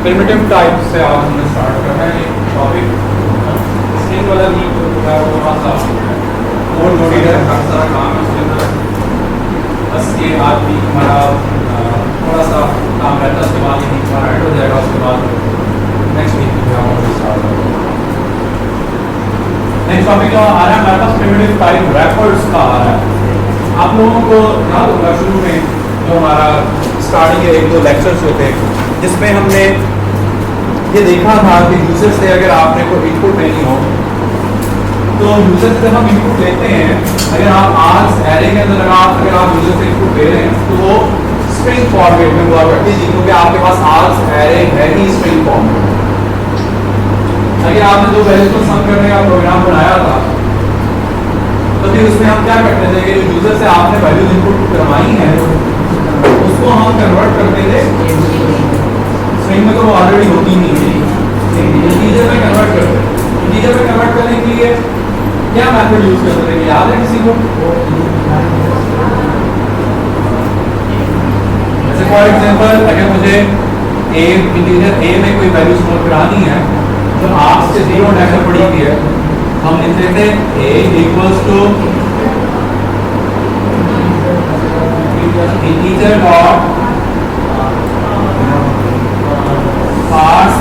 Primitive type से आज हमने स्टार्ट करना है एक टॉपिक। स्ट्रिंग वाला लीक जो है वो थोड़ा सा कोड ओरिएंटेड है, काफ़ी सारा काम है उसके अंदर। बस ये आज भी हमारा थोड़ा सा काम रहता है, उसके बाद ये हमारा ऐड हो जाएगा। उसके बाद नेक्स्ट वीक जो है वो स्टार्ट होगा। नेक्स्ट टॉपिक जो आ रहा है हमारे पास प्रिमिटिव टाइप रैपर्स का आ रहा है। आप लोगों को याद होगा शुरू में जो हमारा स्टार्टिंग के एक दो लेक्चर्स हुए थे जिसमें हमने ये देखा था कि यूजर से अगर आपने कोई इनपुट लेनी हो तो यूजर से हम इनपुट लेते हैं। अगर आप आज एरे के अंदर अगर आप यूजर से इनपुट ले रहे हैं तो वो स्ट्रिंग फॉर्मेट में हुआ करती थी, क्योंकि आपके पास आज एरे है ही स्ट्रिंग फॉर्मेट। अगर आपने जो वैल्यू को सम करने का प्रोग्राम बनाया था तो फिर उसमें हम क्या करते थे कि जो यूजर से आपने वैल्यूज इनपुट करवाई है उसको हम कन्वर्ट करते थे स्ट्रिंग में, तो वो ऑलरेडी होती नहीं है, इंटीजर में कन्वर्ट करते हैं। इंटीजर में कन्वर्ट करने के लिए क्या मेथड यूज करते थे, याद है किसी को? जैसे फॉर एग्जांपल अगर मुझे इंटीजर ए में कोई वैल्यू स्टोर करानी है तो आपसे जीरो डायमेंशन पड़ी हुई है, हम लिखते थे a equals to integer dot parse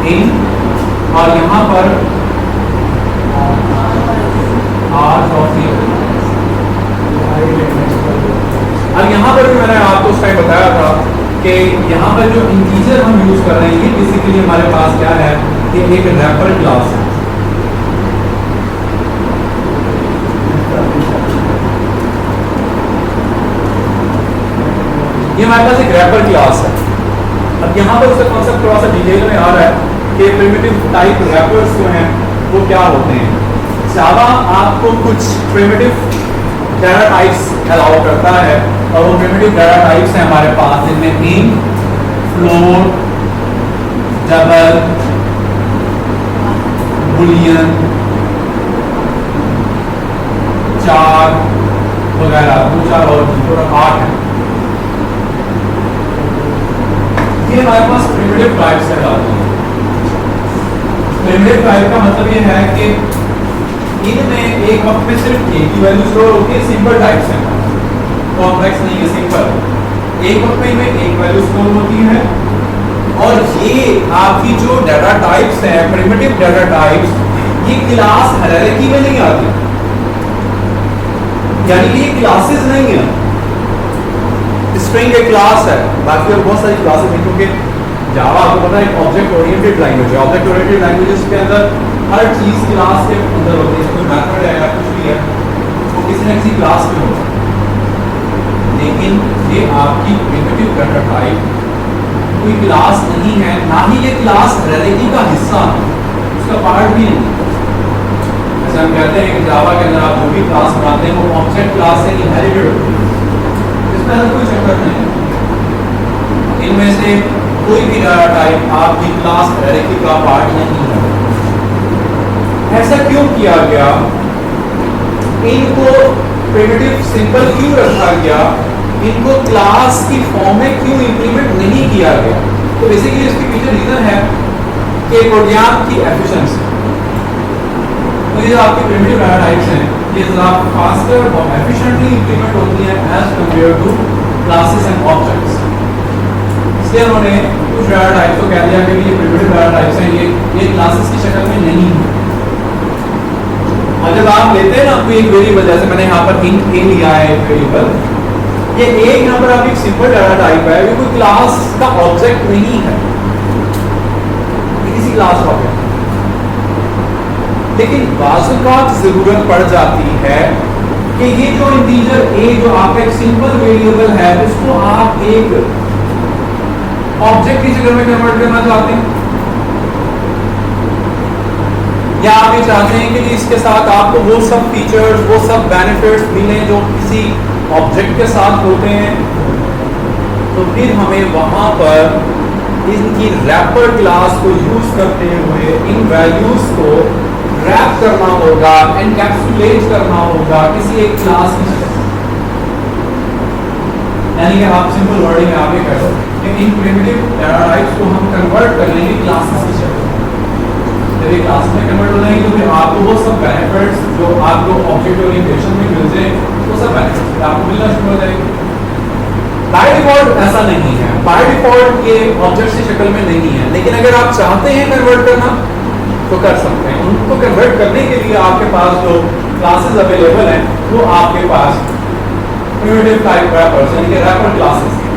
इन, और यहाँ पर आर्स ऑफ सी। अब यहाँ पर भी मैंने आपको उस टाइम बताया था कि यहाँ पर जो इंटीजर हम यूज कर रहे हैं ये बेसिकली हमारे पास क्या है, ये एक रैपर क्लास है। ये हमारे पास एक रैपर क्लास है। अब यहाँ पर उसका कॉन्सेप्ट थोड़ा सा डिटेल में आ रहा है कि प्रिमिटिव टाइप रैपर्स जो हैं वो क्या होते हैं। जावा आपको कुछ प्रिमिटिव डाटा टाइप्स अलाउ करता है और वो प्रिमिटिव डाटा टाइप्स हैं हमारे पास, जिनमें इंट, फ्लोट, डबल, बुलियन, चार वगैरह, 2 4 और 8 है। ये हमारे पास प्रिमिटिव टाइप से आती है। प्रिमिटिव टाइप का मतलब ये है कि इनमें एक वक्त में सिर्फ एक ही वैल्यू स्टोर होती है। सिंपल टाइप से, कॉम्प्लेक्स नहीं है, सिंपल। एक वक्त में इनमें एक वैल्यू स्टोर होती है और ये आपकी जो डाटा टाइप्स हैं, प्रिमिटिव डाटा टाइप्स, ये क्लास हायरार्की में नहीं आती, यानी कि ये क्लासेस नहीं है। स्ट्रिंग एक क्लास है, बाकी और बहुत सारी क्लासेस हैं, क्योंकि जावा आपको पता है एक ऑब्जेक्ट ओरिएंटेड लैंग्वेज है। ऑब्जेक्ट ओरिएंटेड लैंग्वेजेस के अंदर हर चीज क्लास के अंदर होती है। कोई मेथड है या कुछ भी है वो किसी न किसी क्लास में होता है। लेकिन ये आपकी प्रिमिटिव डाटा टाइप कोई क्लास नहीं है, ना ही ये क्लास हायरार्की का हिस्सा है, उसका पार्ट भी नहीं। जैसे हम कहते हैं कि जावा के अंदर आप जो भी क्लास बनाते हैं वो ऑब्जेक्ट क्लास से इनहेरिटेड होती है, कोई चक्कर नहीं। इनमें से कोई भी डाटा टाइप आपकी क्लास हायरार्की का पार्ट नहीं है। ऐसा क्यों किया गया? इनको प्रिमिटिव सिंपल क्यों रखा गया? इनको क्लास की फॉर्म में क्यों इंप्लीमेंट नहीं किया गया? तो बेसिकली इसके पीछे रीजन है कि प्रोग्राम की एफिशिएंसी। तो ये आपकी प्रिमिटिव डाटा टाइप्स हैं, ये ज़्यादा फास्टर और एफिशिएंटली इंप्लीमेंट होती है as compare to classes and objects. इसलिए उन्होंने कुछ डाटा टाइप्स को कह दिया कि ये प्रिमिटिव डाटा टाइप्स हैं, ये क्लासेस की शक्ल में नहीं है। और जब आप लेते हैं ना कोई एक वेरिएबल, जैसे मैंने यहाँ पर इंट ए लिया है एक वेरिएबल, ये एक यहाँ पर आपकी सिंपल डाटा टाइप है, ये कोई क्लास का ऑब्जेक्ट नहीं है, ये किसी क्लास का ऑब्जेक्ट। लेकिन बाज़ जरूरत पड़ जाती है कि ये जो इंटीजर a जो आपका एक सिंपल वेरिएबल है उसको आप एक ऑब्जेक्ट की शक्ल में कन्वर्ट करना चाहते हैं, या आप ये चाहते हैं कि इसके साथ आपको वो सब फीचर्स, वो सब बेनिफिट्स मिलें जो किसी ऑब्जेक्ट के साथ होते हैं। तो फिर हमें वहां पर इनकी रैपर क्लास को यूज करते हुए इन वैल्यूज को रैप करना होगा, एनकैप्सुलेट करना होगा किसी एक क्लास की। यानी कि आप सिंपल वर्डिंग में आप ये कर सकते हैं इन प्रिमिटिव डाटा टाइप्स को हम कन्वर्ट कर लेंगे क्लासेस की शक्ल में। जब ये क्लास में कन्वर्ट हो जाएंगे तो फिर आपको वो सब बेनिफिट्स जो आपको ऑब्जेक्ट ओरिएंटेशन में मिल जाए वो सब बेनिफिट्स आपको मिलना शुरू हो जाएंगे। बाय डिफॉल्ट ऐसा नहीं है, बाय डिफॉल्ट ये ऑब्जेक्ट की शक्ल में नहीं है, लेकिन अगर आप चाहते हैं कन्वर्ट करना तो कर सकते हैं। उनको कन्वर्ट करने के लिए आपके पास जो क्लासेस अवेलेबल हैं वो आपके पास प्रिमिटिव टाइप रैपर्स यानी कि रैपर क्लासेस हैं।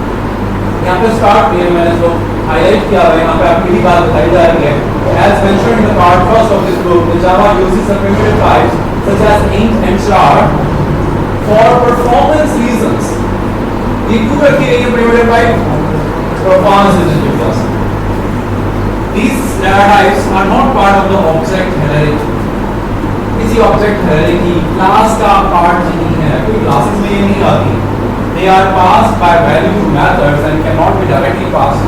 यहाँ पे स्टार्ट किया मैंने जो हाईलाइट किया है, यहाँ पे आपकी ही बात बताई जा रही है। As mentioned in the part first of this group, the Java uses the primitive types such as int and char for performance reasons. ये क्यों रखी गई है primitive type? Performance reasons के पास। These data types are not part of the object hierarchy. किसी object hierarchy class का part नहीं है, कोई classes में ये नहीं आती। They are passed by value methods and cannot be directly passed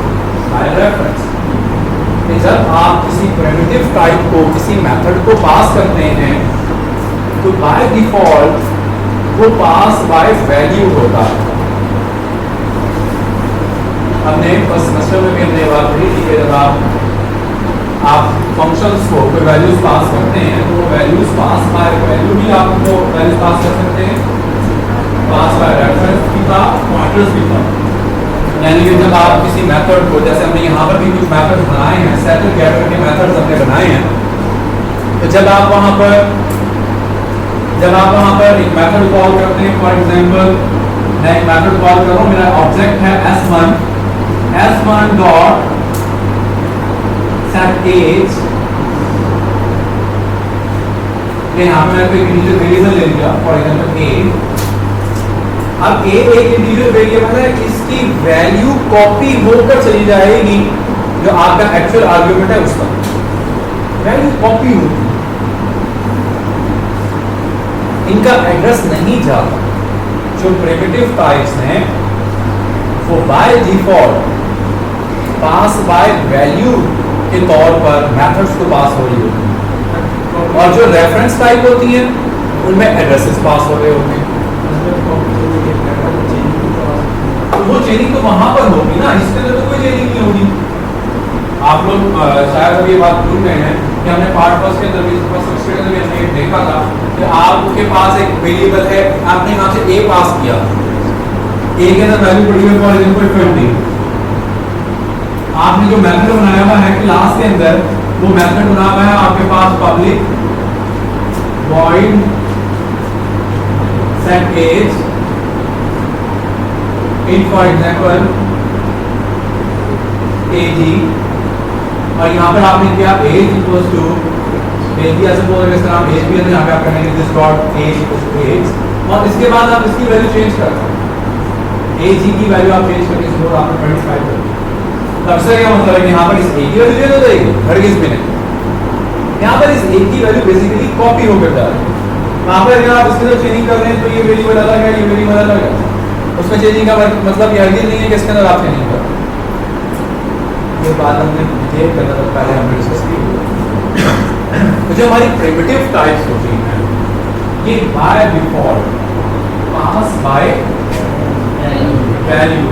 by reference. जब आप किसी primitive type को किसी method को पास करते हैं तो by default वो pass by value होता है। हमने फर्स्ट सेमेस्टर में भी हमने बात कही थी कि जब आप फंक्शंस को कोई वैल्यूज पास करते हैं तो वो वैल्यूज पास बाय वैल्यू भी आपको वैल्यूज पास कर सकते हैं, पास बाय रेफरेंस भी था, पॉइंटर्स भी था। यानी कि जब आप किसी मेथड को, जैसे हमने यहाँ पर भी कुछ मेथड्स बनाए हैं, सेट और गेटर के मेथड्स हमने बनाए हैं, तो जब आप वहाँ पर एक मेथड कॉल करते हैं, फॉर एग्जांपल मैं एक मेथड कॉल कर रहा हूँ, मेरा ऑब्जेक्ट है s1 डॉट सेट एज, यहाँ पे मैं कोई इंटीजर वेरिएबल ले लिया, फॉर एग्जांपल a। अब a एक इंटीजर वेरिएबल है, इसकी वैल्यू कॉपी होकर चली जाएगी जो आपका एक्चुअल आर्गुमेंट है उसका, वैल्यू कॉपी होगी, इनका एड्रेस नहीं जाता। जो प्रिमिटिव टाइप्स हैं वो by default pass by value के तौर पर मेथड्स को पास हो रही होती है, और जो रेफरेंस टाइप होती हैं उनमें एड्रेसेस पास हो रहे होते हैं। वो चेनिंग तो वहां पर होगी ना, इसके अंदर तो कोई चेनिंग नहीं होगी। आप लोग शायद अभी ये बात भूल गए हैं कि हमने पार्ट फर्स्ट के अंदर भी हमने देखा था कि आपके पास एक वेरिएबल है, आपने यहाँ से a पास किया, a के अंदर वैल्यू पड़ी है फॉर एग्जांपल 20। आपने जो मेथड बनाया हुआ है क्लास के अंदर, वो मेथड बना हुआ है आपके पास public void set age int for example ag, और यहाँ पर आपने किया age equals to age दिया, सपोज इस तरह age भी है तो यहाँ पे आप कहेंगे this dot age equals to age, और इसके बाद आप इसकी वैल्यू चेंज कर सकते हैं। ag की वैल्यू आप चेंज करके सपोज आपने 25 कर दिया, तब से क्या मतलब है कि यहाँ पर इस a की वैल्यू चेंज हो जाएगी, हरगिज़ भी नहीं। यहाँ पर इस a की वैल्यू बेसिकली कॉपी होकर जा रही है। वहाँ पर अगर आप इसके अंदर चेंजिंग कर रहे हैं तो ये वेरिएबल अलग है, ये वेरिएबल अलग है, उसमें चेंजिंग का मतलब ये हरगिज़ नहीं है कि इसके अंदर आप चेंजिंग कर रहे हैं। ये बात हमने डिटेल करना था, पहले हमने डिस्कस की। तो जो हमारी प्रिमिटिव टाइप्स होती हैं ये by default pass by value,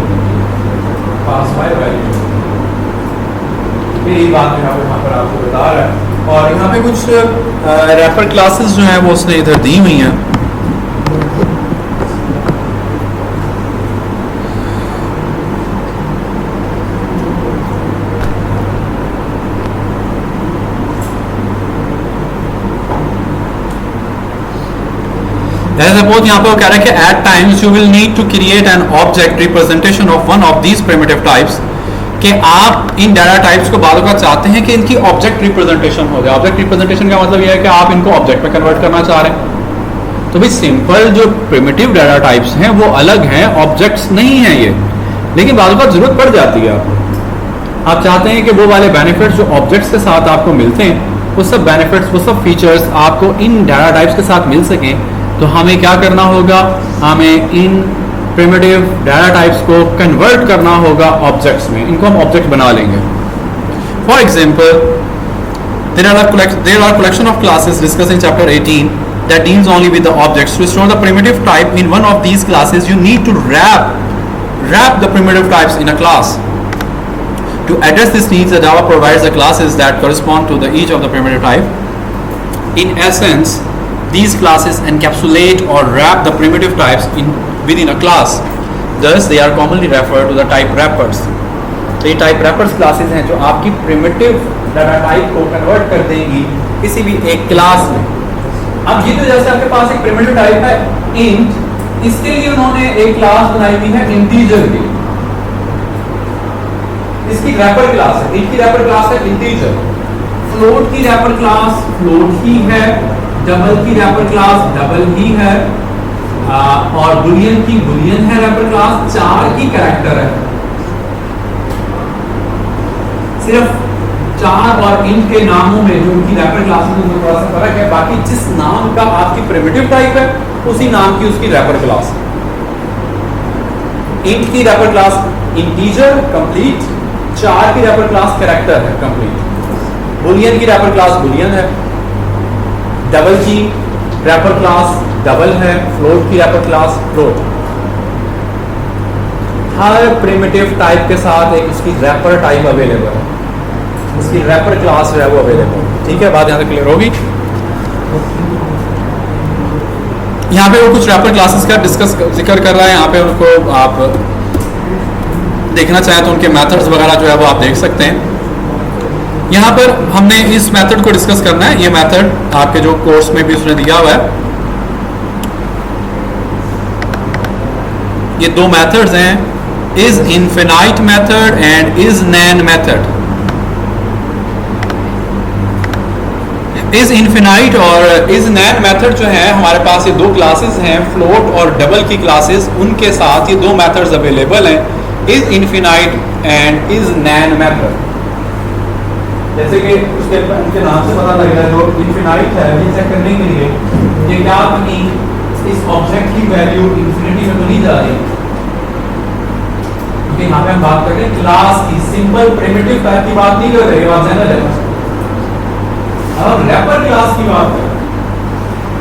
pass by value, यही बात मैं यहाँ पर आपको बता रहा है। और यहाँ पे कुछ रैपर क्लासेस जो हैं वो उसने इधर दी हुई हैं। सपोज यहाँ पे वो कह रहा है कि at times you will need to create an object representation of one of these primitive types, कि आप इन डाटा टाइप्स को बाद में चाहते हैं कि इनकी ऑब्जेक्ट रिप्रेजेंटेशन हो जाए। ऑब्जेक्ट रिप्रेजेंटेशन का मतलब यह है कि आप इनको ऑब्जेक्ट में कन्वर्ट करना चाह रहे हैं। तो भाई सिंपल जो प्रिमिटिव डाटा टाइप्स हैं वो अलग हैं, ऑब्जेक्ट्स नहीं हैं ये, लेकिन बाद में जरूरत पड़ जाती है आपको। आप चाहते हैं कि वो वाले बेनिफिट्स जो ऑब्जेक्ट्स के साथ आपको मिलते हैं वो सब बेनिफिट्स, वो सब फीचर्स आपको इन डाटा टाइप्स के साथ मिल सकें, तो हमें क्या करना होगा, हमें इन प्रिमिटिव डाटा टाइप्स को कन्वर्ट करना होगा ऑब्जेक्ट्स में। इनको हम ऑब्जेक्ट बना लेंगे। For example there are collection of classes discussed in chapter 18 that deals only with the objects. To store the primitive type in one of these classes you need to wrap the primitive types in a class. To address these needs, the Java provides the classes that correspond to each of the primitive type. In essence, these classes encapsulate or wrap the primitive types within a class. Thus, they are commonly referred to the type wrappers. तो ये type rappers classes हैं जो आपकी primitive data type को convert कर देंगी किसी भी एक क्लास में. अब ये तो जैसे आपके पास एक प्रिमिटिव टाइप है int, इसके लिए उन्होंने एक क्लास बनाई हुई है इंटीजर की. इसकी रैपर क्लास है, int की रैपर क्लास है इंटीजर. फ्लोट की रैपर क्लास फ्लोट ही है, डबल की रैपर क्लास डबल ही है, और बुलियन की बुलियन है रैपर क्लास. 4 की कैरेक्टर है. सिर्फ 4 और int के नामों में जो उनकी रैपर क्लासेस में थोड़ा सा फर्क है. बाकी जिस नाम का आपकी प्रिमिटिव टाइप है उसी नाम की उसकी रैपर क्लास. int की रैपर क्लास इंटीजर कंप्लीट, 4 की रैपर क्लास कैरेक्टर है कंप्लीट, बुलियन की रैपर क्लास बुलियन है, डबल की रैपर क्लास डबल है, फ्लोट की रैपर क्लास फ्लोट. हर प्रिमिटिव टाइप के साथ एक उसकी रैपर टाइप अवेलेबल है, उसकी रैपर क्लास जो है वो अवेलेबल. ठीक है, बात यहाँ से क्लियर होगी. यहाँ पे वो कुछ रैपर क्लासेस का जिक्र कर रहा है. यहाँ पे उनको आप देखना चाहें तो उनके मेथड्स वगैरह जो है वो आप देख सकते हैं. यहाँ पर हमने इस मेथड को डिस्कस करना है. ये मेथड आपके जो कोर्स में भी उसने दिया हुआ है. ये दो मेथड्स हैं, is infinite method and is NaN method. Is infinite और इज नैन मेथड जो है हमारे पास, ये दो क्लासेस हैं, फ्लोट और डबल की क्लासेस, उनके साथ ये दो मेथड्स अवेलेबल हैं, is infinite and is NaN method. जैसे कि उनके नाम से पता लगेगा, जो इनफिनाइट है ये चेक करने के लिए ये क्या अपनी इस ऑब्जेक्ट की वैल्यू इंफिनिटी में तो नहीं जा रही, क्योंकि यहाँ पे हम बात कर रहे हैं क्लास की, सिंपल प्रिमिटिव टाइप की बात नहीं कर रहे. बात जनरल है. अब रैपर क्लास की बात कर रहे हैं.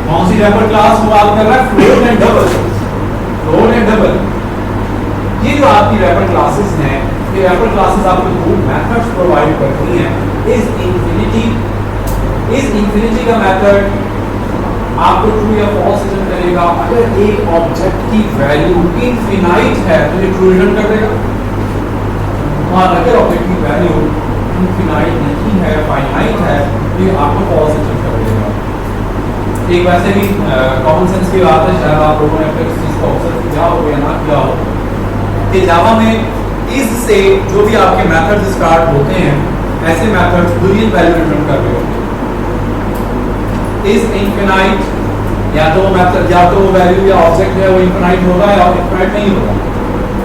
कौन सी रैपर क्लास की बात कर रहा है? Float and double. Float and double, ये जो आपकी रैपर क्लासेस हैं, ये रैपर क्लासेस आपको दो मेथड्स प्रोवाइड करती हैं. इज इनफिनिटी का मेथड आपको ट्रू या फॉल्स रिटर्न करेगा. अगर एक ऑब्जेक्ट की वैल्यू इनफिनाइट है तो ये ट्रू रिटर्न कर देगा, और अगर ऑब्जेक्ट की वैल्यू इनफिनाइट नहीं है, फाइनाइट है, तो ये आपको फॉल्स रिटर्न कर देगा. एक वैसे भी कॉमन सेंस की बात है, शायद आप लोगों ने अपने इस चीज़ को ऑब्जर्व किया हो या ना किया हो, कि जावा में इज से जो भी आपके मेथड्स स्टार्ट होते हैं, ऐसे मेथड्स बुलियन वैल्यू रिटर्न कर रहे होते हैं. इज इनफिनाइट, या तो वो मेथड, या तो वो वैल्यू या ऑब्जेक्ट है वो इनफिनाइट होगा या इनफिनाइट नहीं होगा.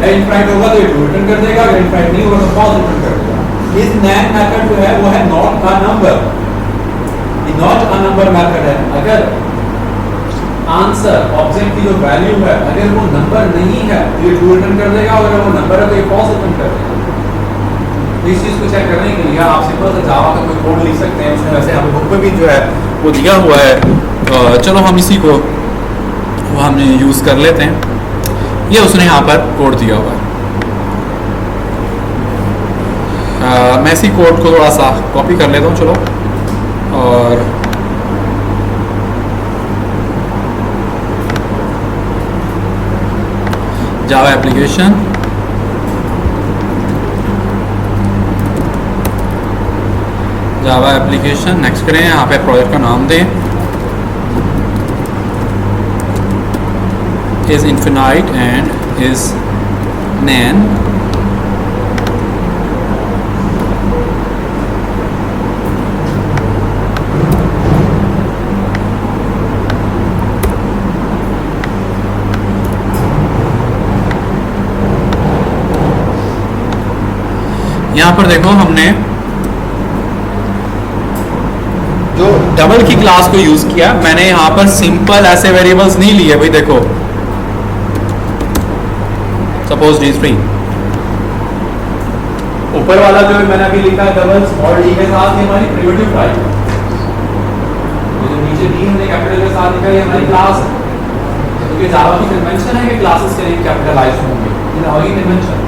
या इनफिनाइट होगा तो ये ट्रू रिटर्न कर देगा, अगर इनफिनाइट नहीं होगा तो फॉल्स रिटर्न कर देगा. इस नैन मेथड जो है वो है नॉट अ नंबर. ये नॉट अ नंबर मेथड है. अगर आंसर ऑब्जेक्ट की जो वैल्यू है अगर वो नंबर नहीं है तो ये ट्रू रिटर्न कर देगा, और अगर वो नंबर है तो ये फॉल्स रिटर्न कर देगा. तो इस चीज़ को चेक करने के लिए आप सिंपल सा जावा का कोई कोड लिख सकते हैं. उसमें वैसे यहाँ पे बुक में भी जो है वो दिया हुआ है. चलो हम इसी को वो हमने यूज़ कर लेते हैं. ये उसने यहाँ पर कोड दिया हुआ है. मैं इसी कोड को थोड़ा सा कॉपी कर लेता हूँ. चलो, और Java application, Java application next करें. यहाँ पे प्रोजेक्ट का नाम दें, इज इनफिनाइट एंड इज नैन. यहाँ पर देखो हमने जो डबल की क्लास को यूज किया, मैंने यहाँ पर सिंपल ऐसे वेरिएबल्स नहीं लिए भाई. देखो सपोज d3, ऊपर वाला जो मैंने अभी लिखा है डबल स्मॉल डी के साथ, ये हमारी प्रिमिटिव टाइप है. जो नीचे डी हमने कैपिटल के साथ लिखा है, ये हमारी क्लास है. क्योंकि जावा की कन्वेंशन है कि क्लासेस के लिए कैपिटलाइज होंगे. ये जावा की कन्वेंशन.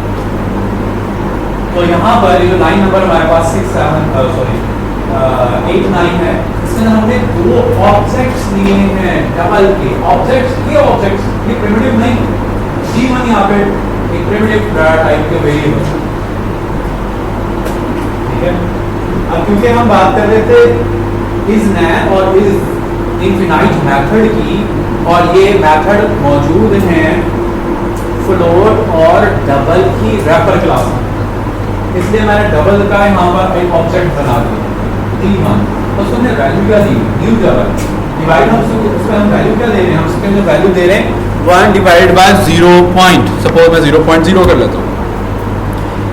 तो यहाँ पर ये जो लाइन नंबर हमारे पास 8 9 है, इसके अंदर हमने दो ऑब्जेक्ट्स लिए हैं डबल के ऑब्जेक्ट्स, ये प्रिमिटिव नहीं, G1 यहाँ पे एक प्रिमिटिव टाइप के वेरिएबल, ठीक है। अब क्योंकि हम बात कर रहे थे इस नैन और इस इनफिनाइट मेथड की, और ये मेथड मौजूद हैं फ्लोट और डबल की रैपर क्लास में, इसलिए मैंने डबल का यहाँ पर एक ऑब्जेक्ट बना दिया T1, तो उसको हमने वैल्यू क्या दी, न्यू डबल डिवाइड, हम उसमें हम वैल्यू क्या दे रहे हैं, हम उसके अंदर वैल्यू दे रहे हैं 1 डिवाइडेड बाय 0 पॉइंट, सपोज मैं 0.0 कर लेता हूँ,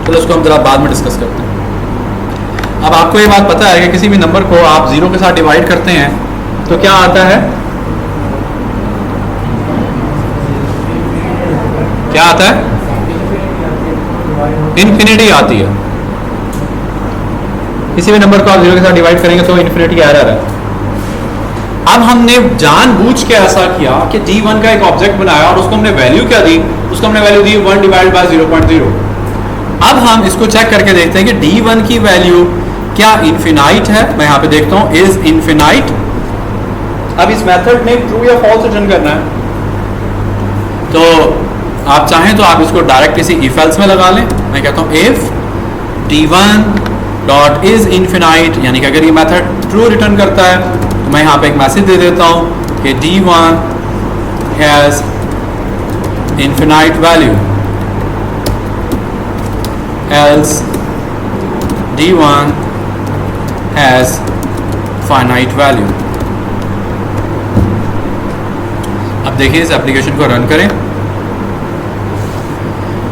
चलो उसको हम जरा बाद में डिस्कस करते हैं। अब आपको ये बात पता है कि किसी भी नंबर को आप 0 के साथ डिवाइड करते हैं तो क्या आता है, क्या आता है, इन्फिनिटी आती है। किसी भी नंबर को आप 0 के साथ डिवाइड करेंगे तो इन्फिनिटी एरर है। अब हमने जानबूझ के ऐसा किया कि D1 का एक ऑब्जेक्ट बनाया और उसको हमने वैल्यू क्या दी, उसको हमने वैल्यू दी 1 डिवाइड बाय 0.0। अब हम इसको चेक करके देखते हैं कि D1 की वैल्यू क्या इन्फिनाइट है। मैं यहाँ पे देखता हूँ इज इन्फिनाइट। अब इस मेथड में ट्रू या फॉल्स रिटर्न करना है, तो आप चाहें तो आप इसको डायरेक्ट किसी इफ एल्स में लगा लें। मैं कहता हूँ if D1 dot is infinite, यानी कि अगर ये मेथड ट्रू रिटर्न करता है तो मैं यहाँ पे एक मैसेज दे देता हूँ कि D1 has infinite value, else D1 has finite value. अब देखिए इस एप्लीकेशन को रन करें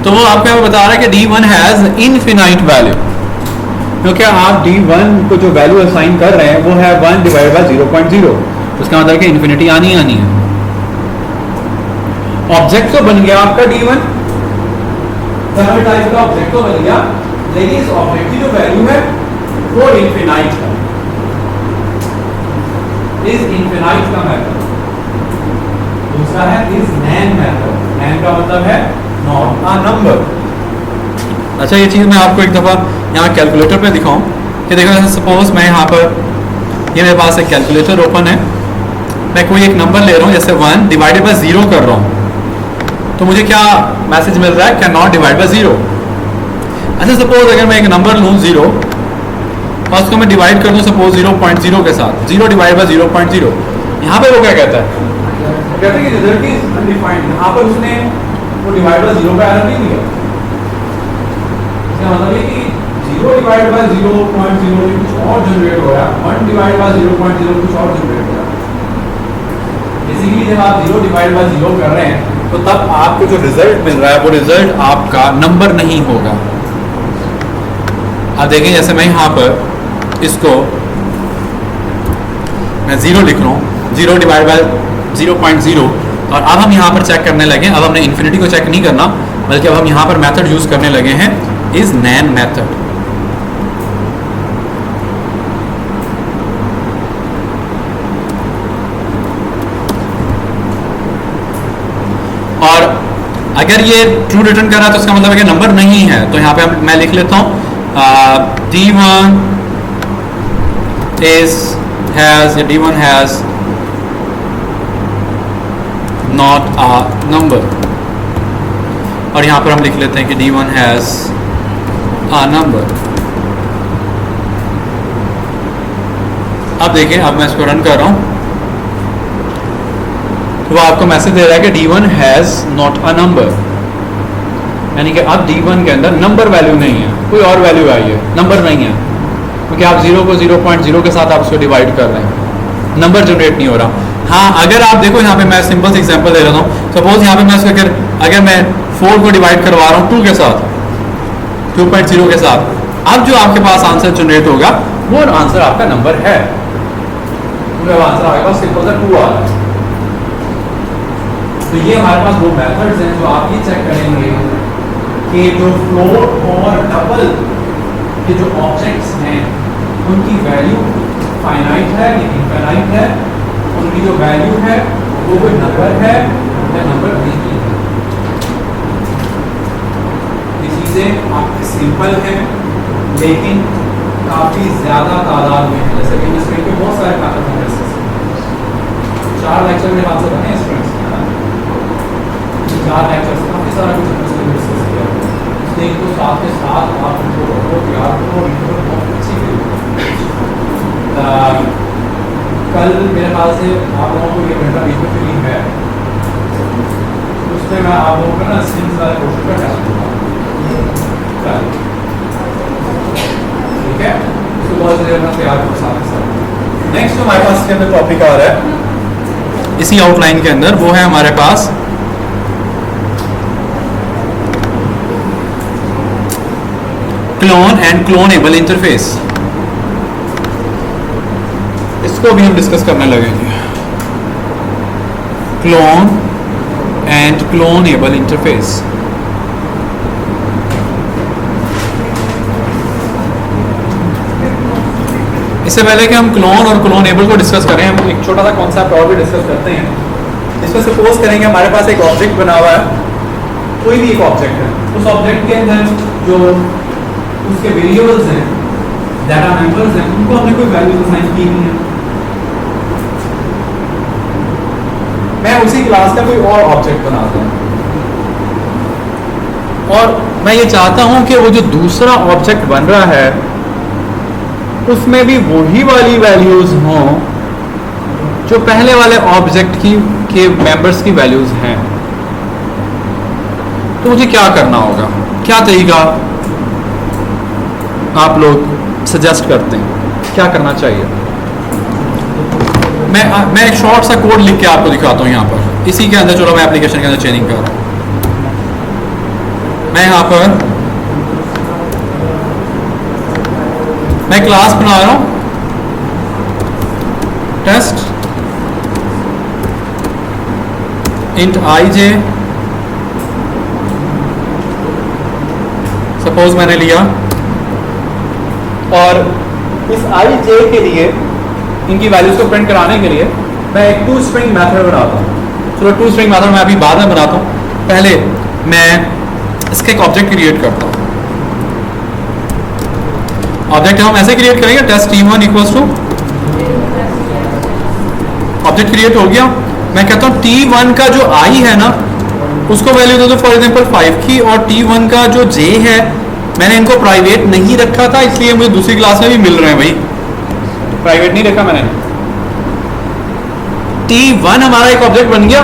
तो वो आपको यहाँ पे बता रहा है कि D1 हैज़ इनफिनाइट वैल्यू, क्योंकि आप D1 को जो वैल्यू असाइन कर रहे हैं वो है 1 डिवाइड बाय 0.0, उसका मतलब कि इन्फिनिटी आनी है। ऑब्जेक्ट तो बन गया आपका D1, टाइप का ऑब्जेक्ट तो बन गया, लेकिन इस ऑब्जेक्ट की जो वैल्यू है वो इनफिनाइट है, इज इनफिनाइट का मेथड। दूसरा है इज नैन मेथड, नैन का मतलब है नॉट अ नंबर। अच्छा ये चीज़ मैं आपको एक दफ़ा यहाँ कैलकुलेटर पे दिखाऊं कि देखो सपोज मैं यहाँ पर ये मेरे पास एक कैलकुलेटर ओपन है, मैं कोई एक नंबर ले रहा हूँ जैसे 1 डिवाइडेड बाय 0 कर रहा हूँ, तो मुझे क्या मैसेज मिल रहा है, कैन नॉट डिवाइड बाय 0। अच्छा सपोज अगर मैं एक नंबर लूँ 0 और उसको मैं डिवाइड कर दूँ सपोज 0.0 के साथ, 0 डिवाइड बाय 0.0, यहाँ पे वो क्या कहता है, कहते हैं कि रिजल्ट इज अनडिफाइंड। यहाँ पर उसने वो डिवाइड बाय 0 का एरर नहीं दिया, इसका मतलब है कि 0 डिवाइड बाय 0.0 कुछ और जनरेट हो रहा है, 1 डिवाइड बाय 0.0 कुछ और जनरेट हो रहा है। बेसिकली जब आप 0 डिवाइड बाय 0 कर रहे हैं तो तब आपको जो रिजल्ट मिल रहा है वो रिजल्ट आपका नंबर नहीं होगा। अब देखें जैसे मैं यहाँ पर इसको मैं 0 लिख रहा हूँ, 0 डिवाइड बाय 0.0, और अब हम यहाँ पर चेक करने लगे, अब हमने इन्फिनिटी को चेक नहीं करना बल्कि अब हम यहाँ पर मेथड यूज करने लगे हैं इज नैन मेथड। और अगर ये ट्रू रिटर्न कर रहा है तो इसका मतलब है कि नंबर नहीं है, तो यहाँ पे मैं लिख लेता हूँ D1 has not a number, और यहाँ पर हम लिख लेते हैं कि D1 has a number। अब देखें, अब मैं इसको रन कर रहा हूँ तो वो आपको मैसेज दे रहा है कि D1 has not a number, यानी कि अब D1 के अंदर नंबर वैल्यू नहीं है, कोई और वैल्यू आई है, नंबर नहीं है, क्योंकि आप 0 को 0.0 के साथ आप उसको डिवाइड कर रहे हैं, नंबर जनरेट नहीं हो रहा। हाँ अगर आप देखो यहाँ पे मैं सिंपल से एग्जांपल दे रहा हूँ, सपोज यहाँ पे मैं इसको अगर मैं 4 को डिवाइड करवा रहा हूँ 2 के साथ, 2.0 के साथ, अब जो आपके पास आंसर जनरेट होगा वो आंसर आपका नंबर है, आंसर आपके पास सिंपल सा 2 आ रहा है। तो ये हमारे पास वो मेथड्स हैं जो आप ये चेक करेंगे कि जो फ्लोट और डबल के जो ऑब्जेक्ट्स हैं उनकी वैल्यू फाइनाइट है या इनफाइनाइट है, उनकी जो वैल्यू है वो कोई नंबर है या नंबर नहीं है। ये चीजें आप सिंपल है लेकिन काफ़ी ज़्यादा तादाद में है। जैसे कि इस स्प्रिंग के बहुत सारे पैटर्न हैं, डिस्कस 4 लेक्चर मेरे हाथ से बने स्प्रिंग्स के, 4 लेक्चर से काफ़ी सारा कुछ डिस्कस किया। इसलिए तो साथ के साथ आप उनको बहुत याद करो, इनको बहुत अच्छी कल मेरे ख्याल से आप लोगों को ये घंटा बीच में फ्री है, उसमें मैं आप लोगों का ना स्ट्रिंग्स वाले क्वेश्चन का टेस्ट दूंगा, ठीक है। उसको बहुत जल्दी अपना तैयार करो साथ के साथ। नेक्स्ट हमारे पास के अंदर टॉपिक आ रहा है इसी आउटलाइन के अंदर, वो है हमारे पास क्लोन एंड क्लोनेबल इंटरफेस। इसको भी हम डिस्कस करने लगेंगे, क्लोन एंड क्लोनेबल इंटरफेस। इससे पहले कि हम क्लोन और क्लोनेबल को डिस्कस करें, हम एक छोटा सा कॉन्सेप्ट और भी डिस्कस करते हैं। इसमें सपोज करेंगे हमारे पास एक ऑब्जेक्ट बना हुआ है, कोई भी एक ऑब्जेक्ट है, उस ऑब्जेक्ट के अंदर जो उसके वेरिएबल्स हैं, डाटा मेंबर्स हैं, उनको हमने कोई वैल्यू असाइन की नहीं है। मैं उसी क्लास का कोई और ऑब्जेक्ट बनाता हूँ और मैं ये चाहता हूं कि वो जो दूसरा ऑब्जेक्ट बन रहा है उसमें भी वही वाली वैल्यूज हों जो पहले वाले ऑब्जेक्ट की के मेंबर्स की वैल्यूज हैं। तो मुझे क्या करना होगा, क्या तरीका आप लोग सजेस्ट करते हैं, क्या करना चाहिए? मैं एक शॉर्ट सा कोड लिख के आपको दिखाता हूँ यहाँ पर, इसी के अंदर। चलो मैं एप्लीकेशन के अंदर चेंजिंग कर रहा हूँ। मैं यहाँ पर मैं क्लास बना रहा हूँ टेस्ट इंट आई जे, सपोज मैंने लिया, और इस आई जे के लिए इनकी वैल्यूज को प्रिंट कराने के लिए मैं एक टू स्ट्रिंग मेथड बनाता हूँ। चलो टू स्ट्रिंग मेथड मैं अभी बाद में बनाता हूँ, पहले मैं इसका एक ऑब्जेक्ट क्रिएट करता हूँ। ऑब्जेक्ट हम ऐसे क्रिएट करेंगे, test t1 equals to, object create हो गया। मैं कहता हूँ t1 का जो i है ना उसको वैल्यू दे दो फॉर एग्जांपल 5 की, और t1 का जो j है मैंने इनको प्राइवेट नहीं रखा था, इसलिए मुझे दूसरी क्लास में भी मिल रहे हैं भाई, प्राइवेट नहीं रखा मैंने। t1 हमारा एक ऑब्जेक्ट बन गया,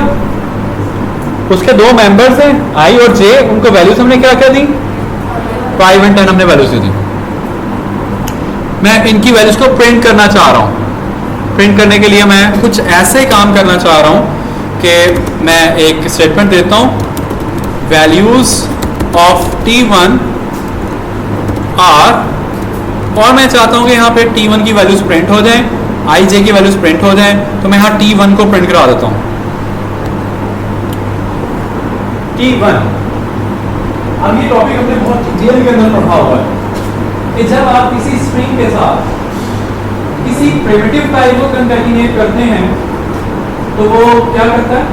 उसके दो मेंबर्स हैं i और j, उनको वैल्यूज हमने क्या क्या दी, 5 और 10 हमने वैल्यूज दी। मैं इनकी वैल्यूज को प्रिंट करना चाह रहा हूँ। प्रिंट करने के लिए मैं कुछ ऐसे काम करना चाह रहा हूँ कि मैं एक स्टेटमेंट देता हूँ, वैल्यूज ऑफ t1 आर, और मैं चाहता हूँ कि यहाँ पे t1 की वैल्यूज प्रिंट हो जाएं, ij की वैल्यूज प्रिंट हो जाएं, तो मैं यहाँ t1 को प्रिंट करा देता हूँ। t1 अब ये टॉपिक हमने बहुत डिटेल के अंदर पढ़ा हुआ है कि जब आप किसी स्ट्रिंग के साथ किसी प्रिमिटिव टाइप को कंकैटिनेट करते हैं तो वो क्या करता है,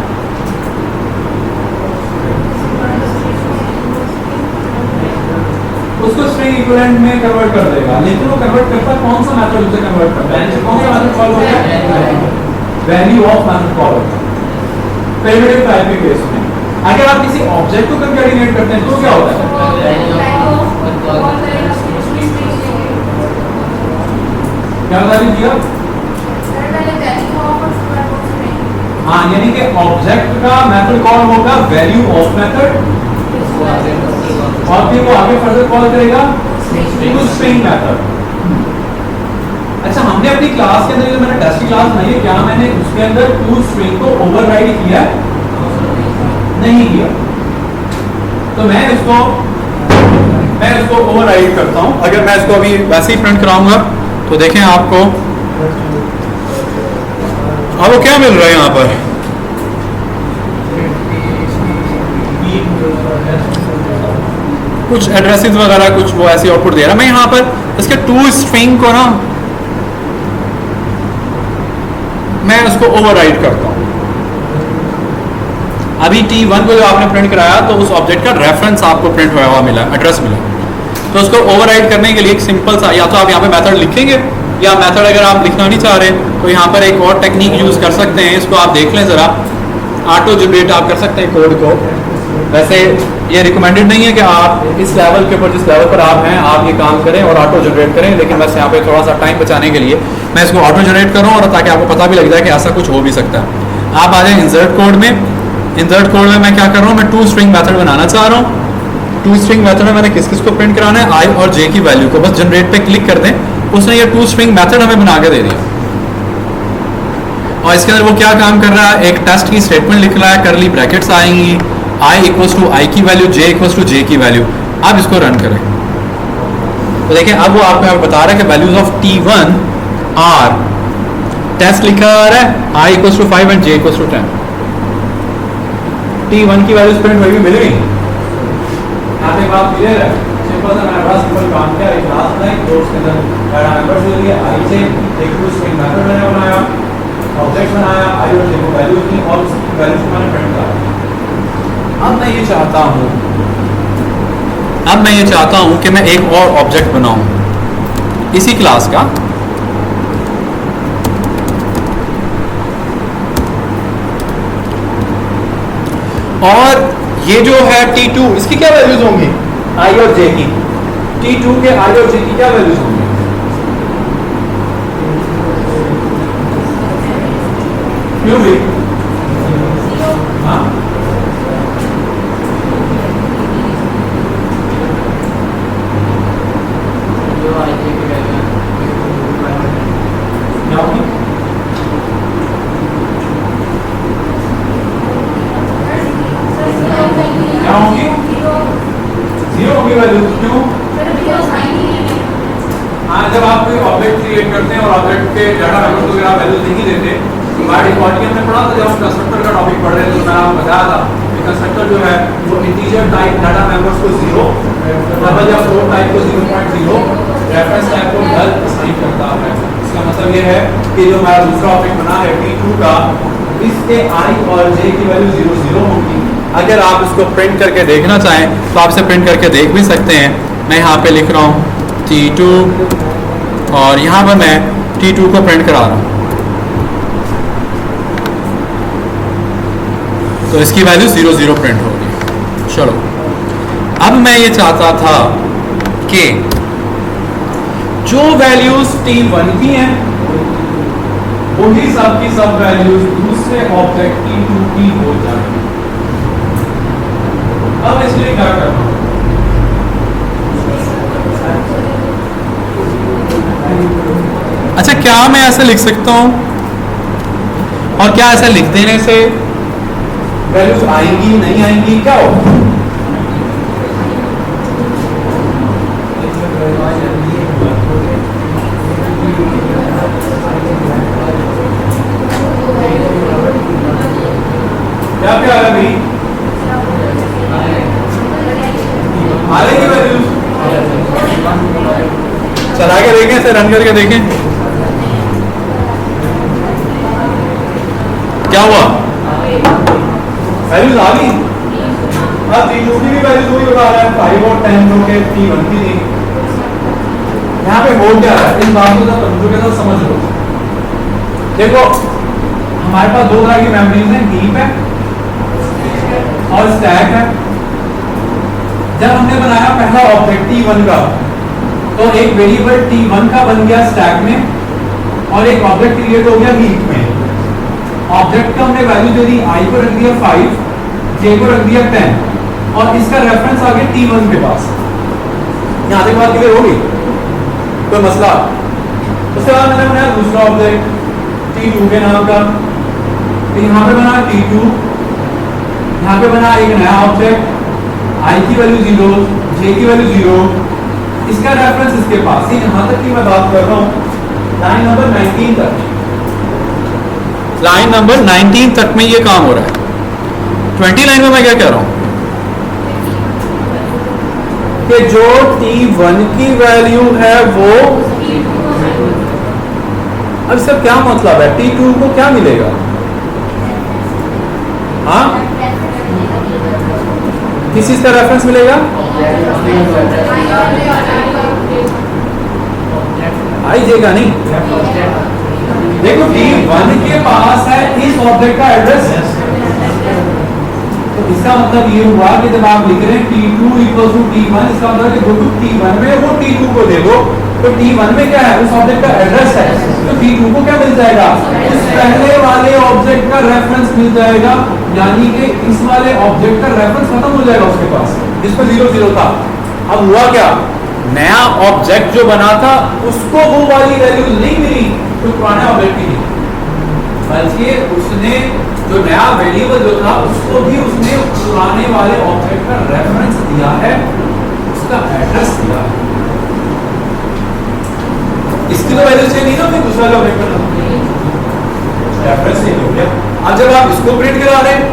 उसको स्ट्रिंग इक्विवेलेंट में कन्वर्ट कर देगा। लेकिन वो कन्वर्ट करता है कौन सा मेथड उसे कन्वर्ट करता है, कौन सा मेथड कॉल होता है, वैल्यू ऑफ मेथड कॉल होता है प्रिमिटिव टाइप के केस में। अगर आप किसी ऑब्जेक्ट को कंकैटिनेट करते हैं तो क्या होता है, क्या बता दिया, हाँ, यानी कि ऑब्जेक्ट का मेथड कॉल होगा वैल्यू ऑफ मेथड, और फिर वो आगे फर्दर कॉल करेगा टू स्ट्रिंग मेथड। अच्छा, हमने अपनी क्लास के अंदर जो मैंने टेस्ट क्लास बनाई है, क्या मैंने उसके अंदर टू स्ट्रिंग को ओवरराइड किया, नहीं किया। तो मैं इसको ओवरराइड करता हूं। अगर मैं इसको अभी वैसे ही प्रिंट कराऊंगा तो देखें आपको अब वो क्या मिल रहा है यहाँ पर, कुछ एड्रेसेस वगैरह कुछ वो ऐसी आउटपुट दे रहा है। मैं यहाँ पर इसके टू स्ट्रिंग को ना मैं उसको ओवरराइड करता हूँ। अभी t1 को जो आपने प्रिंट कराया तो उस ऑब्जेक्ट का रेफरेंस आपको प्रिंट हुआ मिला, एड्रेस मिला। तो उसको ओवरराइड करने के लिए एक सिंपल सा, या तो आप यहाँ पे मेथड लिखेंगे, या मेथड अगर आप लिखना नहीं चाह रहे तो यहाँ पर एक और टेक्निक यूज़ कर सकते हैं, इसको आप देख लें ज़रा, ऑटो जनरेट आप कर सकते हैं कोड को। वैसे ये रिकमेंडेड नहीं है कि आप इस लेवल के ऊपर, जिस लेवल पर आप हैं, आप ये काम करें और ऑटो जनरेट करें, लेकिन बस यहाँ पे थोड़ा सा टाइम बचाने के लिए मैं इसको ऑटो जनरेट कर रहा हूँ, और ताकि आपको पता भी लग जाए कि ऐसा कुछ हो भी सकता है। आप आ जाए इंसर्ट कोड में। इंसर्ट कोड में मैं क्या कर रहा हूँ, मैं टू स्ट्रिंग मेथड बनाना चाह रहा हूँ। टू स्ट्रिंग मेथड में मैंने किस किस को प्रिंट कराना है, आई और जे की वैल्यू को। बस जनरेट पे क्लिक कर दें, उसने ये टू स्ट्रिंग मेथड हमें बना के दे दिया। और इसके अंदर वो क्या काम कर रहा है, एक टेस्ट की स्टेटमेंट लिख रहा है, करली ब्रैकेट्स आएंगी, आई इक्वल्स टू आई की वैल्यू, जे इक्वल्स टू जे की वैल्यू। आप इसको रन करें तो देखें अब वो आपको यहाँ बता रहा है कि values of T1 are, test लिखा आ रहा है I equals to 5 and J equals to 10। T1 की वैल्यूज प्रिंट हुई, मिल गई। यहाँ पे बात क्लियर है, सिंपल सा मैंने बड़ा सिंपल काम किया, एक क्लास बनाई, जो उसके अंदर डाटा मेंबर्स ले लिए, आई से एक टू स्ट्रिंग मेथड मैंने बनाया, ऑब्जेक्ट बनाया, आई और जे को वैल्यूज दी और उसकी वैल्यूज को मैंने प्रिंट करा। अब मैं ये चाहता हूँ कि मैं एक और ऑब्जेक्ट बनाऊं इसी क्लास का, और ये जो है T2, इसकी क्या वैल्यूज होंगी, आई और जे की। T2 के आई और जे की क्या वैल्यूज होंगी, क्यों भी? हाँ, जब आप कोई ऑब्जेक्ट क्रिएट करते हैं और ऑब्जेक्ट के डाटा मेंबर्स को अगर आप वैल्यूज नहीं देते, बाय डिफॉल्ट हमने पढ़ा था जब हम कंस्ट्रक्टर का टॉपिक पढ़ रहे थे, तो मैंने आपको बताया था कि कंस्ट्रक्टर जो है वो इंटीजर टाइप डाटा मेंबर्स को 0, डबल या फ्लोट टाइप को 0.0, रेफरेंस टाइप को नल असाइन करता है। इसका मतलब ये है कि जो हमारा दूसरा ऑब्जेक्ट बना है T2 का, इसके आई और जे की वैल्यू 0 0 होगी। अगर आप इसको प्रिंट करके देखना चाहें तो आप इसे प्रिंट करके देख भी सकते हैं। मैं यहाँ पे लिख रहा हूँ T2 और यहाँ पर मैं T2 को प्रिंट करा रहा हूँ, तो इसकी वैल्यू 0 0 प्रिंट होगी। चलो अब मैं ये चाहता था कि जो वैल्यूज T1 की हैं वही सब की सब वैल्यूज दूसरे ऑब्जेक्ट T2 की हो जाए। अब इसलिए क्या करना, अच्छा क्या मैं ऐसे लिख सकता हूं, और क्या ऐसे लिख देने से वैल्यूज आएंगी नहीं आएंगी, क्या होगा? क्या क्या आ रहा है आ रही है वैल्यूज? चला के देखें, इसे रन करके देखें क्या हुआ, वैल्यूज आ गई। अब T2 की भी वैल्यूज वही बता रहा है 5 और 10 जो कि T1 की थी। यहाँ पे हो क्या है, इस बात को कंप्यूटर के साथ समझ लो। देखो हमारे पास दो तरह की मेमोरीज हैं, डीप है और स्टैक है। जब हमने बनाया पहला ऑब्जेक्ट T1 का, तो एक वेरिएबल T1 का बन गया स्टैक में और एक ऑब्जेक्ट क्रिएट हो गया हीप में। ऑब्जेक्ट का हमने वैल्यू दे दी, आई को रख दिया 5, जे को रख दिया 10 और इसका रेफरेंस आ गया T1 के पास। यहाँ तक बात क्लियर होगी, कोई मसला? उसके बाद मैंने बनाया दूसरा ऑब्जेक्ट T2 के नाम का, तो यहाँ पे बना T2, यहाँ पे बना एक नया ऑब्जेक्ट, आई की वैल्यू 0, जे की वैल्यू 0, इसका रेफरेंस इसके पास। यहाँ तक की मैं बात कर रहा हूँ लाइन नंबर 19 तक। लाइन नंबर 19 तक में ये काम हो रहा है। 20 लाइन में मैं क्या कह रहा हूँ कि जो T1 की वैल्यू है वो, अब इसका क्या मतलब है, T2 को क्या मिलेगा? हाँ, किस चीज का रेफरेंस मिलेगा? आई देगा नहीं। देखो T1 के पास है इस ऑब्जेक्ट का एड्रेस, तो इसका मतलब ये हुआ कि जब आप लिख रहे हैं T2 इक्वल टू T1, इसका मतलब कि जो T1 में वो T2 को दे दो, तो T1 में क्या है, उस ऑब्जेक्ट का एड्रेस है, तो T2 को क्या मिल जाएगा, इस पहले वाले ऑब्जेक्ट का रेफरेंस मिल जाएगा, यानी कि इस वाले ऑब्जेक्ट का रेफरेंस खत्म हो जाएगा उसके पास, जिस पर 0 0 था। अब हुआ क्या, नया ऑब्जेक्ट जो बना था उसको वो वाली वैल्यू नहीं मिली तो पुराने ऑब्जेक्ट की नहीं, बल्कि उसने जो नया वेरिएबल जो था उसको भी उसने पुराने वाले ऑब्जेक्ट का रेफरेंस दिया है, उसका एड्रेस दिया है। इसकी तो वैल्यू चेंज नहीं ना, फिर दूसरा जो ऑब्जेक्ट का रेफरेंस चेंज हो गया। अब जब आप इसको प्रिंट करा रहे हैं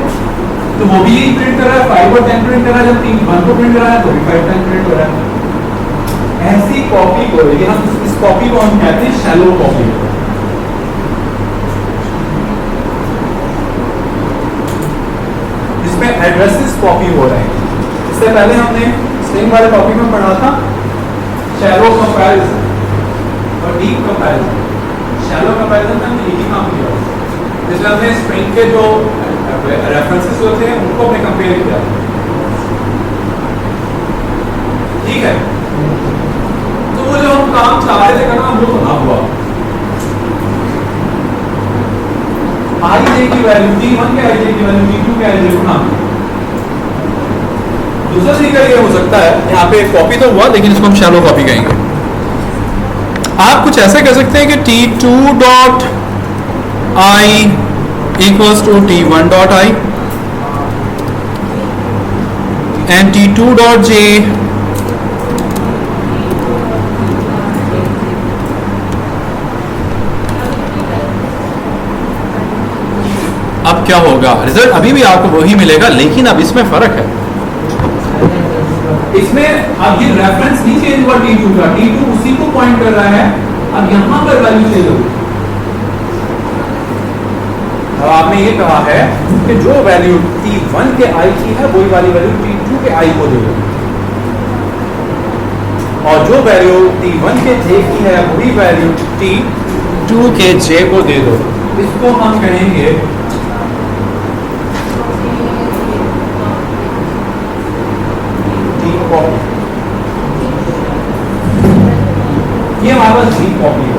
तो वो भी यही प्रिंट कर रहा है, 5 और 10 प्रिंट कर रहा है, जब 1 को प्रिंट करा है तो भी 5 10 प्रिंट हो रहा है। ऐसी कॉपी को इस कॉपी को हम कहते हैं शैलो कॉपी। इसमें एड्रेसेस कॉपी हो रहे हैं। इससे पहले हमने स्ट्रिंग वाले कॉपी में पढ़ा था शैलो कंपैरिजन और डीप कंपैरिजन। शैलो कंपैरिजन में हमने यही काम किया, जिसमें हमने स्ट्रिंग के जो रेफरेंसेस होते हैं उनको हमने कंपेयर किया, ठीक है। तो वो जो हम काम चाह रहे थे करना वो तो ना हुआ। आई जे की वैल्यू T1 के आई जे की वैल्यू T2 के आई जे को ना, दूसरा तरीका ये हो सकता है, यहाँ पे कॉपी तो हुआ लेकिन इसको हम शैलो कॉपी कहेंगे। आप कुछ ऐसे कह सकते हैं कि T2 dot I equals to T1 dot I and T2 dot J अब क्या होगा, रिजल्ट अभी भी आपको वही मिलेगा, लेकिन अब इसमें फर्क है। इसमें अब ये रेफरेंस नहीं चेंज हुआ T2 का, T2 उसी को पॉइंट कर रहा है, अब यहां पर वैल्यू चेंज होगी। अब आपने ये कहा है कि जो वैल्यू T1 के I की है वही वाली वैल्यू T2 के I को दे दो, और जो वैल्यू T1 के J की है वही वैल्यू T2 के J को दे दो। इसको हम कहेंगे डीप कॉपी। ये हमारे पास डीप कॉपी है,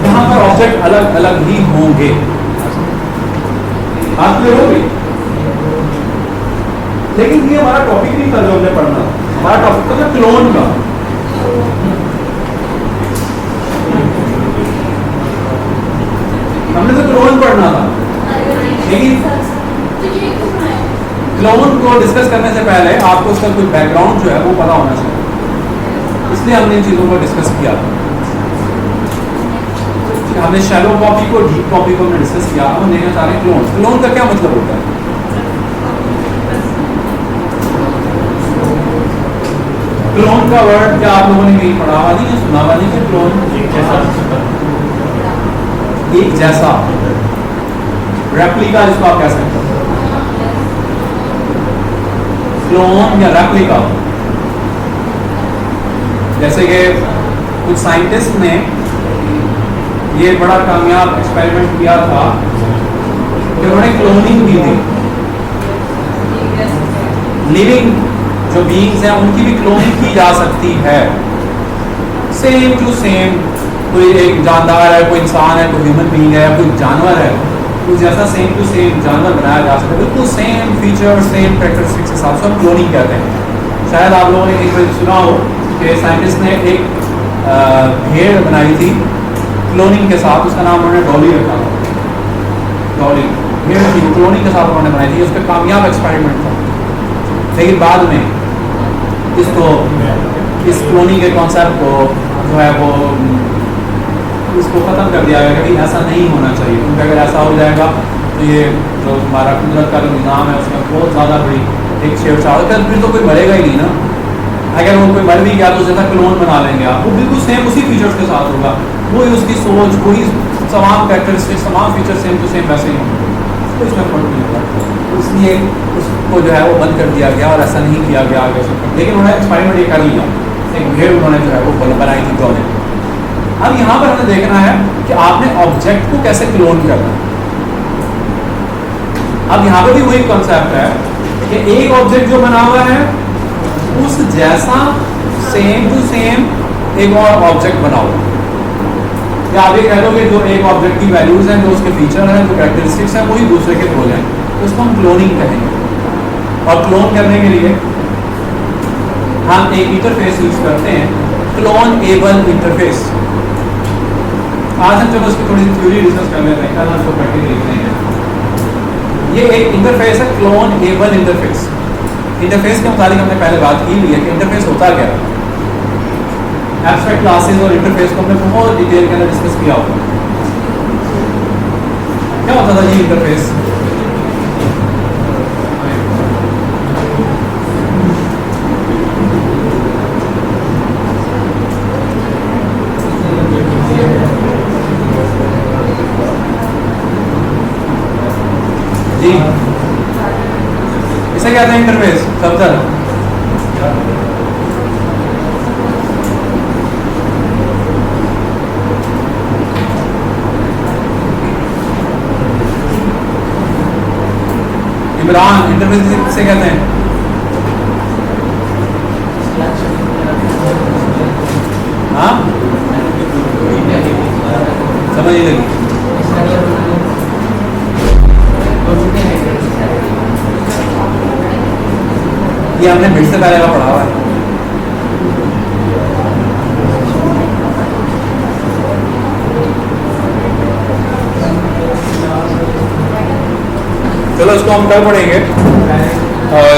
यहाँ पर ऑब्जेक्ट अलग अलग ही होंगे। बात क्लियर हो गई? लेकिन ये हमारा टॉपिक नहीं था जो हमने पढ़ना, हमारा टॉपिक था क्लोन का। हमने तो क्लोन पढ़ना था, लेकिन क्लोन को डिस्कस करने से पहले आपको उसका कोई बैकग्राउंड जो है वो पता होना चाहिए, इसलिए हमने इन चीजों को डिस्कस किया। हमने शैलो कॉपी को डीप कॉपी को हमने डिस्कस किया। हम देखना चाह रहे हैं क्लोन। क्लोन का क्या मतलब होता है? क्लोन का वर्ड क्या आप लोगों ने कहीं पढ़ा हुआ नहीं है, सुना हुआ नहीं है? क्लोन एक जैसा, रेप्लिका जिसको आप कह सकते हो, क्लोन या रेप्लिका। जैसे कि कुछ साइंटिस्ट ने ये बड़ा कामयाब एक्सपेरिमेंट किया था कि उन्होंने क्लोनिंग की थी। लिविंग जो बीइंग्स हैं उनकी भी क्लोनिंग की जा सकती है, सेम टू सेम। कोई एक जानदार है, कोई इंसान है, कोई ह्यूमन बीइंग है, कोई जानवर है, कुछ जैसा सेम टू सेम जानवर बनाया जा सकता है, बिल्कुल सेम फीचर सेम कैरेक्टरिस्टिक्स के साथ। सब क्लोनिंग कहते हैं। शायद आप लोगों ने एक बार सुना हो कि साइंटिस्ट ने एक भेड़ बनाई थी क्लोनिंग के साथ, उसका नाम उन्होंने डॉली रखा था। डॉली भेड़ थी, क्लोनिंग के साथ उन्होंने बनाई थी, उसका कामयाब एक्सपेरिमेंट था। लेकिन बाद में इस क्लोनिंग के कॉन्सेप्ट को जो है वो इसको ख़त्म कर दिया गया कि ऐसा नहीं होना चाहिए, क्योंकि अगर ऐसा हो जाएगा तो ये जो हमारा कुदरत का जो निज़ाम है उसमें बहुत ज़्यादा बड़ी एक छेड़छाड़ होगी, फिर तो कोई मरेगा ही नहीं ना। अगर वो कोई मर भी गया तो जैसा क्लोन बना लेंगे आप, वो बिल्कुल सेम उसी फीचर्स के साथ होगा, वही उसकी सोच, वही तमाम कैरेक्टरिस्टिक्स, तमाम फीचर सेम टू सेम वैसे ही होंगे, तो इसमें फर्क नहीं होगा। इसलिए उसको जो है वो बंद कर दिया गया और ऐसा नहीं किया गया आगे से। लेकिन उन्होंने एक्सपेरिमेंट ये कर लिया, एक भेड़ उन्होंने जो है वो बनाई थी क्लोनिंग। अब यहाँ पर हमें देखना है कि आपने ऑब्जेक्ट को कैसे क्लोन करना है। अब यहाँ पर भी वही कॉन्सेप्ट है कि एक ऑब्जेक्ट जो बना हुआ है उस जैसा सेम टू सेम एक और ऑब्जेक्ट बनाओ, या आप ये कह लो कि जो एक ऑब्जेक्ट की वैल्यूज हैं, जो उसके फीचर हैं, जो कैरेक्टरिस्टिक्स हैं, वही दूसरे के हो जाए, तो उसको हम क्लोनिंग कहेंगे। और क्लोन करने के लिए हम एक इंटरफेस यूज करते हैं, क्लोनेबल इंटरफेस। आज हम चलो उसकी थोड़ी थ्योरी डिस्कस कर लेते हैं, कल हम उसको प्रैक्टिकली देखेंगे। ये एक इंटरफेस है, क्लोनेबल इंटरफेस। इंटरफेस के मुताबिक हमने पहले बात की ली है कि इंटरफेस होता क्या है। एब्स्ट्रैक्ट क्लासेस और इंटरफेस को हमने बहुत डिटेल के अंदर डिस्कस किया होगा। क्या होता था ये इंटरफेस? जी, इसे कहते हैं इंटरफेस। समझा? इमरान, इंटरफेस किसे कहते हैं? हाँ, समझ नहीं लगी। ये हमने मिड से पहले का पढ़ा हुआ है। चलो इसको हम कल पढ़ेंगे। और